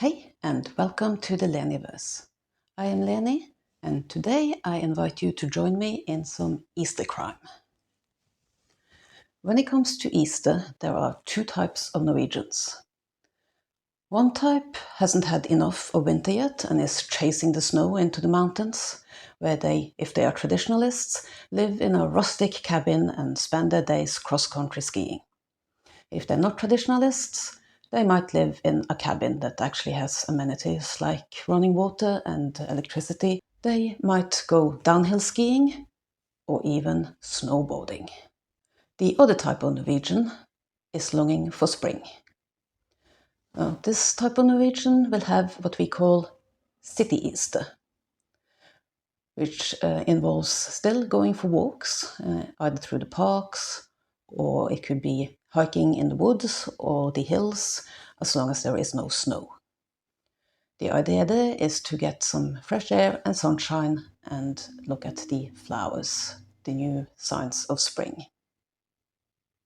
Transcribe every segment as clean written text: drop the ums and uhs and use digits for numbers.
Hey, and welcome to the Leniverse. I am Leni, and today I invite you to join me in some Easter crime. When it comes to Easter, there are two types of Norwegians. One type hasn't had enough of winter yet and is chasing the snow into the mountains, where they, if they are traditionalists, live in a rustic cabin and spend their days cross-country skiing. If they're not traditionalists, they might live in a cabin that actually has amenities like running water and electricity. They might go downhill skiing or even snowboarding. The other type of Norwegian is longing for spring. This type of Norwegian will have what we call city Easter, which involves still going for walks, either through the parks, or it could be hiking in the woods or the hills, as long as there is no snow. The idea there is to get some fresh air and sunshine and look at the flowers, the new signs of spring.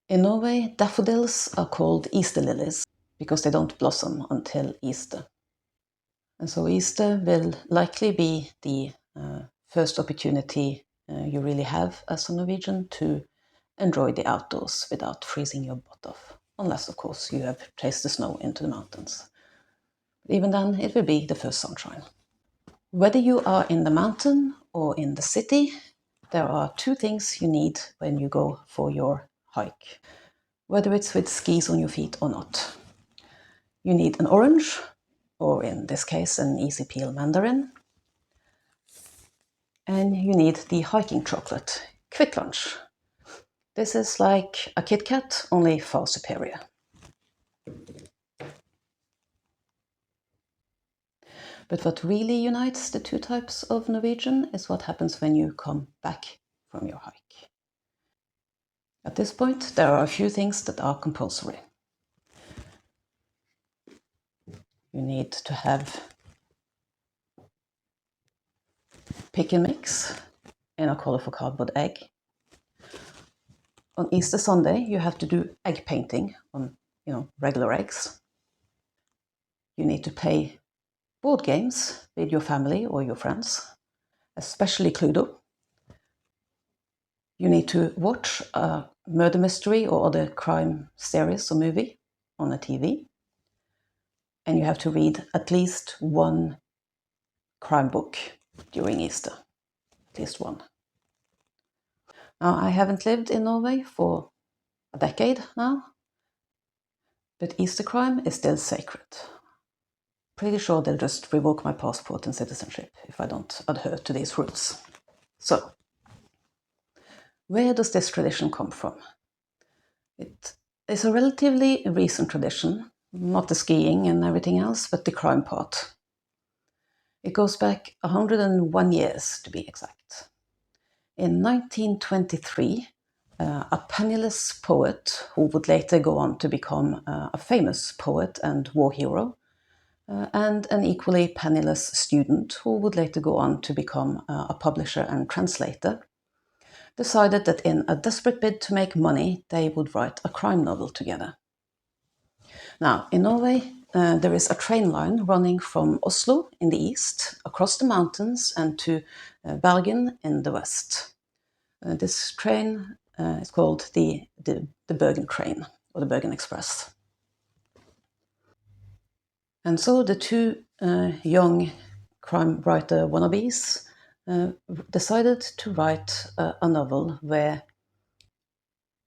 In Norway, daffodils are called Easter lilies because they don't blossom until Easter. And so Easter will likely be the first opportunity you really have as a Norwegian to enjoy the outdoors without freezing your butt off. Unless, of course, you have chased the snow into the mountains. But even then, it will be the first sunshine. Whether you are in the mountain or in the city, there are two things you need when you go for your hike, whether it's with skis on your feet or not. You need an orange, or in this case, an easy peel mandarin, and you need the hiking chocolate, Quick Lunch. This is like a Kit Kat, only far superior. But what really unites the two types of Norwegian is what happens when you come back from your hike. At this point, there are a few things that are compulsory. You need to have pick and mix in a colorful cardboard egg. On Easter Sunday, you have to do egg painting on, regular eggs. You need to play board games with your family or your friends, especially Cluedo. You need to watch a murder mystery or other crime series or movie on the TV. And you have to read at least one crime book during Easter. At least one. Now, I haven't lived in Norway for a decade now, but Easter crime is still sacred. Pretty sure they'll just revoke my passport and citizenship if I don't adhere to these rules. So, where does this tradition come from? It is a relatively recent tradition, not the skiing and everything else, but the crime part. It goes back 101 years, to be exact. In 1923, a penniless poet who would later go on to become a famous poet and war hero, and an equally penniless student who would later go on to become a publisher and translator, decided that in a desperate bid to make money, they would write a crime novel together. Now, in Norway, there is a train line running from Oslo in the east, across the mountains, and to Bergen in the west. This train is called the Bergen train, or the Bergen Express. And so the two young crime writer wannabes decided to write a novel where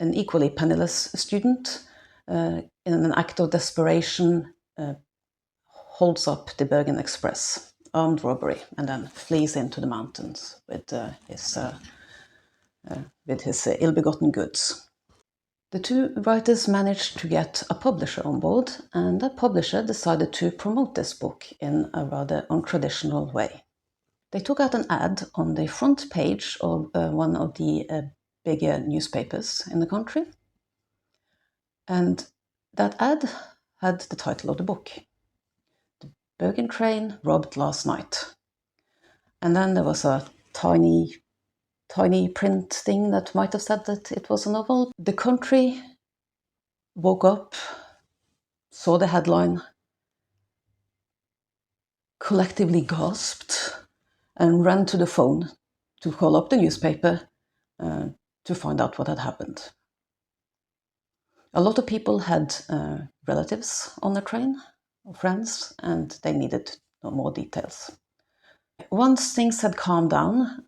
an equally penniless student, in an act of desperation, holds up the Bergen Express, armed robbery, and then flees into the mountains with his ill-begotten goods. The two writers managed to get a publisher on board, and that publisher decided to promote this book in a rather untraditional way. They took out an ad on the front page of one of the bigger newspapers in the country, and that ad had the title of the book, The Bergen Train Robbed Last Night. And then there was a tiny print thing that might have said that it was a novel. The country woke up, saw the headline, collectively gasped and ran to the phone to call up the newspaper to find out what had happened. A lot of people had relatives on the train, or friends, and they needed more details. Once things had calmed down,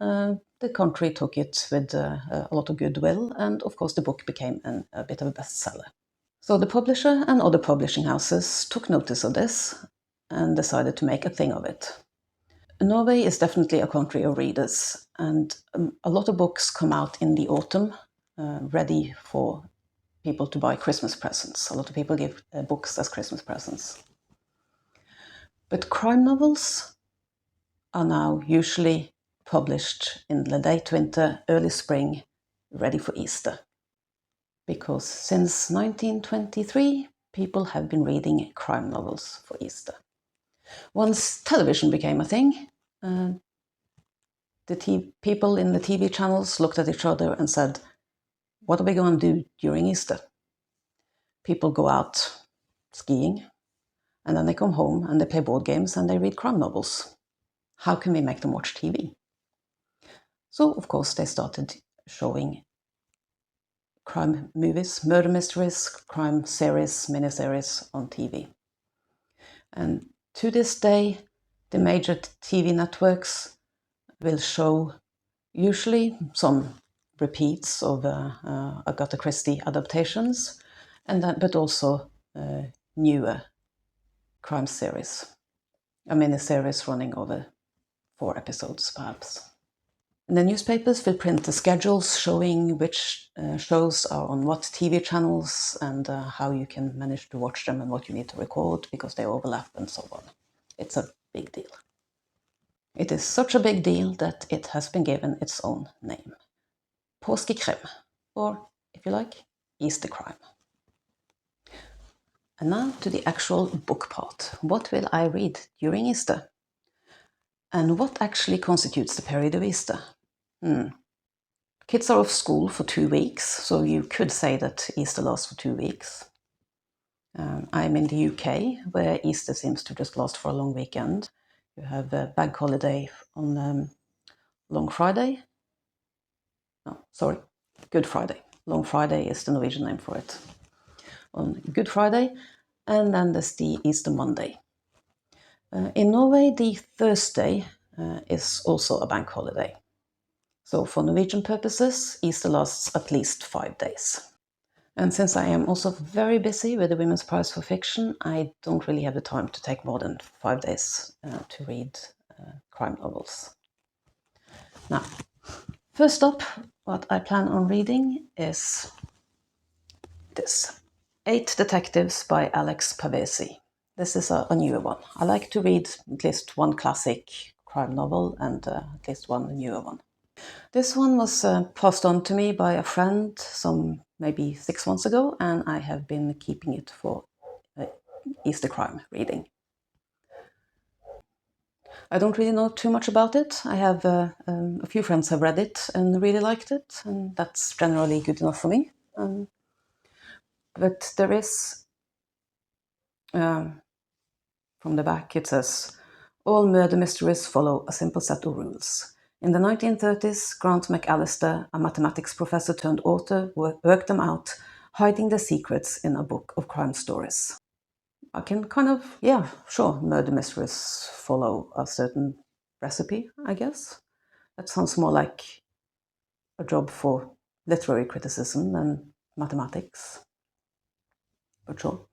the country took it with a lot of goodwill, and of course the book became a bit of a bestseller. So the publisher and other publishing houses took notice of this and decided to make a thing of it. Norway is definitely a country of readers, and a lot of books come out in the autumn, ready for people to buy Christmas presents. A lot of people give books as Christmas presents. But crime novels are now usually published in the late winter, early spring, ready for Easter. Because since 1923, people have been reading crime novels for Easter. Once television became a thing, people in the TV channels looked at each other and said, what are we going to do during Easter? People go out skiing, and then they come home and they play board games and they read crime novels. How can we make them watch TV? So, of course, they started showing crime movies, murder mysteries, crime series, miniseries on TV. And to this day, the major TV networks will show usually some repeats of Agatha Christie adaptations, but also newer crime series, a miniseries running over 4 episodes perhaps. And the newspapers will print the schedules showing which shows are on what TV channels and how you can manage to watch them and what you need to record because they overlap and so on. It's a big deal. It is such a big deal that it has been given its own name. Påskekrim, or if you like, Easter crime. And now to the actual book part. What will I read during Easter? And what actually constitutes the period of Easter? Kids are off school for 2 weeks, so you could say that Easter lasts for 2 weeks. I'm in the UK, where Easter seems to just last for a long weekend. You have a bank holiday on Long Friday. Good Friday. Long Friday is the Norwegian name for it. On Good Friday, and then there's the Easter Monday. In Norway, the Thursday is also a bank holiday. So for Norwegian purposes, Easter lasts at least 5 days. And since I am also very busy with the Women's Prize for Fiction, I don't really have the time to take more than 5 days to read crime novels. Now, first up, what I plan on reading is this. 8 Detectives by Alex Pavesi. This is a newer one. I like to read at least one classic crime novel and at least one newer one. This one was passed on to me by a friend some maybe 6 months ago, and I have been keeping it for Easter crime reading. I don't really know too much about it. I have a few friends have read it and really liked it, and that's generally good enough for me. But there is, from the back, it says, all murder mysteries follow a simple set of rules. In the 1930s, Grant McAllister, a mathematics professor turned author, worked them out, hiding their secrets in a book of crime stories. I can murder mysteries follow a certain recipe, I guess. That sounds more like a job for literary criticism than mathematics. But sure.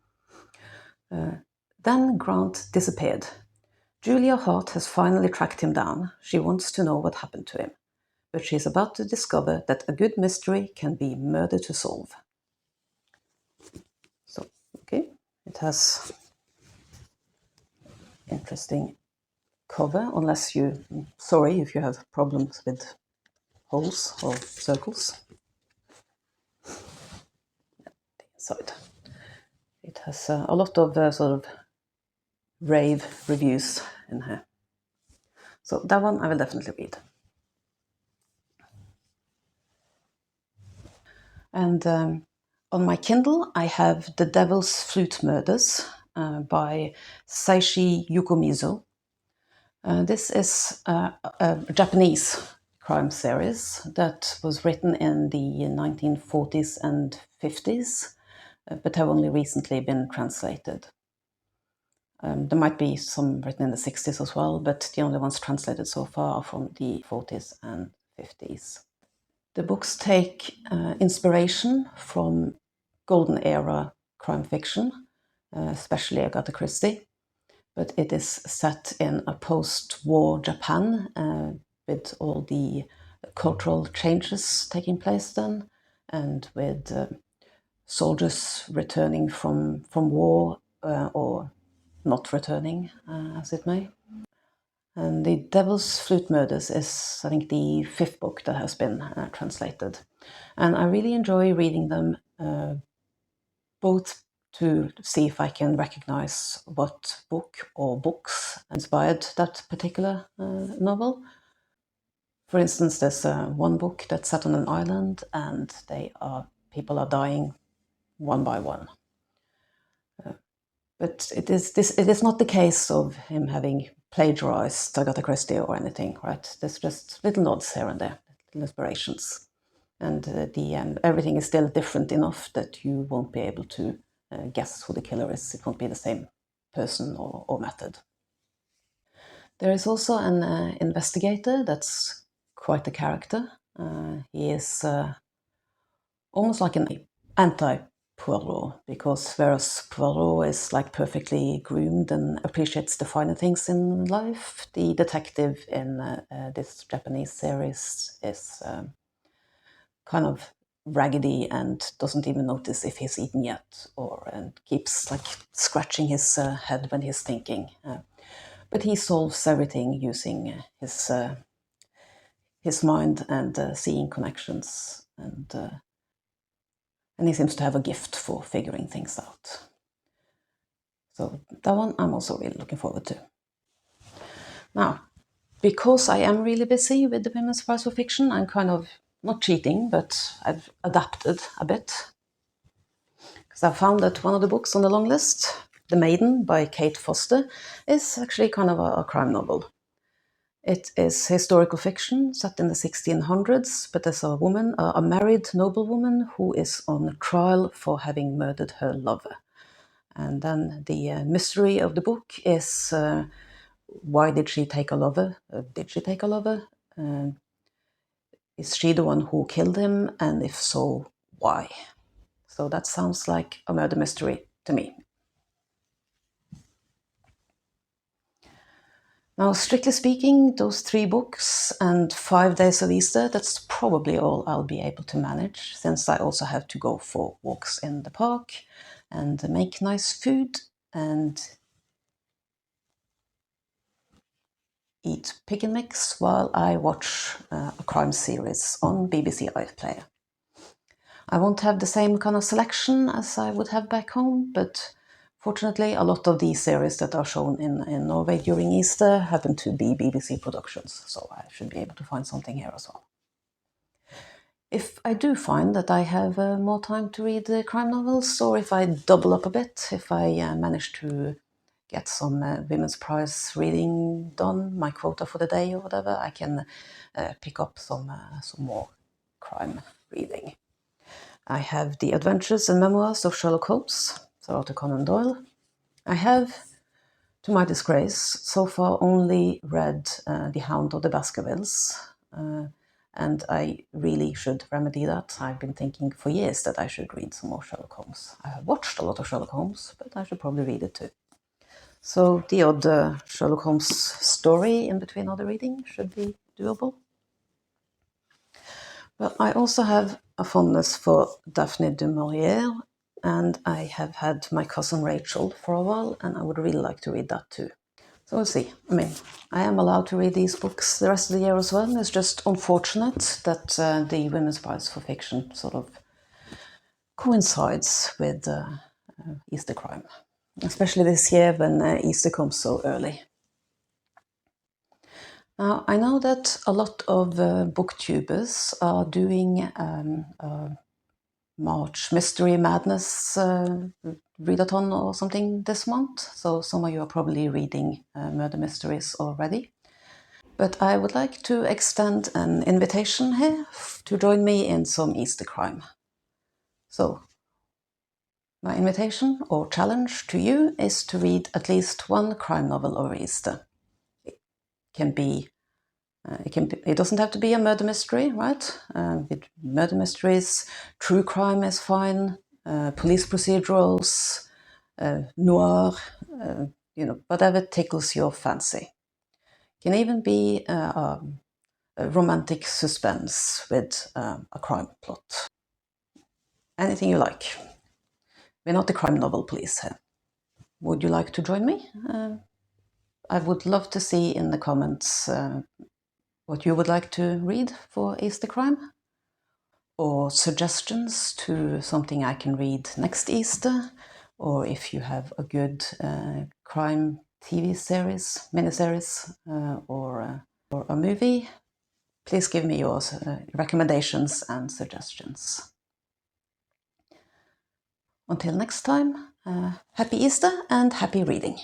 Then Grant disappeared. Julia Hart has finally tracked him down. She wants to know what happened to him. But she is about to discover that a good mystery can be murder to solve. So, okay, it has interesting cover, sorry if you have problems with holes or circles. The inside. It has a lot of sort of rave reviews in here. So that one I will definitely read. And on my Kindle, I have The Devil's Flute Murders by Seishi Yukomizo. This is a Japanese crime series that was written in the 1940s and 50s, but have only recently been translated. There might be some written in the 60s as well, but the only ones translated so far are from the 40s and 50s. The books take inspiration from golden era crime fiction, especially Agatha Christie, but it is set in a post-war Japan with all the cultural changes taking place then, and with soldiers returning from war or not returning, as it may. And The Devil's Flute Murders is, I think, the fifth book that has been translated. And I really enjoy reading them, both to see if I can recognize what book or books inspired that particular novel. For instance, there's one book that's set on an island, and people are dying one by one. But it is not the case of him having plagiarized Agatha Christie or anything, right? There's just little nods here and there, little inspirations. And everything is still different enough that you won't be able to guess who the killer is. It won't be the same person or method. There is also an investigator that's quite a character. He is almost like an anti-Poirot, because whereas Poirot is like perfectly groomed and appreciates the finer things in life, the detective in this Japanese series is kind of raggedy and doesn't even notice if he's eaten yet, and keeps like scratching his head when he's thinking. But he solves everything using his mind and seeing connections, and he seems to have a gift for figuring things out. So that one I'm also really looking forward to. Now, because I am really busy with the Women's Prize for Fiction, I'm kind of not cheating, but I've adapted a bit. Because I found that one of the books on the long list, The Maiden by Kate Foster, is actually kind of a crime novel. It is historical fiction set in the 1600s, but there's a woman, a married noblewoman, who is on trial for having murdered her lover. And then the mystery of the book is why did she take a lover? Did she take a lover? Is she the one who killed him? And if so, why? So that sounds like a murder mystery to me. Now, strictly speaking, those 3 books and 5 days of Easter, that's probably all I'll be able to manage, since I also have to go for walks in the park and make nice food and eat pick and mix while I watch a crime series on BBC iPlayer. I won't have the same kind of selection as I would have back home, but fortunately a lot of these series that are shown in Norway during Easter happen to be BBC productions, so I should be able to find something here as well. If I do find that I have more time to read crime novels, or if I double up a bit, if I manage to get some Women's Prize reading done, my quota for the day or whatever, I can pick up some more crime reading. I have the Adventures and Memoirs of Sherlock Holmes, Sir Arthur Conan Doyle. I have, to my disgrace, so far only read The Hound of the Baskervilles, and I really should remedy that. I've been thinking for years that I should read some more Sherlock Holmes. I have watched a lot of Sherlock Holmes, but I should probably read it too. So the odd Sherlock Holmes story in between other reading should be doable. But I also have a fondness for Daphne du Maurier, and I have had My Cousin Rachel for a while, and I would really like to read that too. So we'll see. I mean, I am allowed to read these books the rest of the year as well. It's just unfortunate that the Women's Prize for Fiction sort of coincides with Easter crime, especially this year when Easter comes so early. Now, I know that a lot of booktubers are doing March Mystery Madness readathon or something this month, so some of you are probably reading murder mysteries already. But I would like to extend an invitation here to join me in some Easter crime. So, my invitation or challenge to you is to read at least one crime novel over Easter. It can be it doesn't have to be a murder mystery, right? With murder mysteries, true crime is fine, police procedurals, noir, whatever tickles your fancy. It can even be a romantic suspense with a crime plot. Anything you like. We're not the crime novel police here. Would you like to join me? I would love to see in the comments what you would like to read for Easter crime, or suggestions to something I can read next Easter, or if you have a good crime TV series, miniseries, or a movie, please give me your recommendations and suggestions. Until next time, happy Easter and happy reading.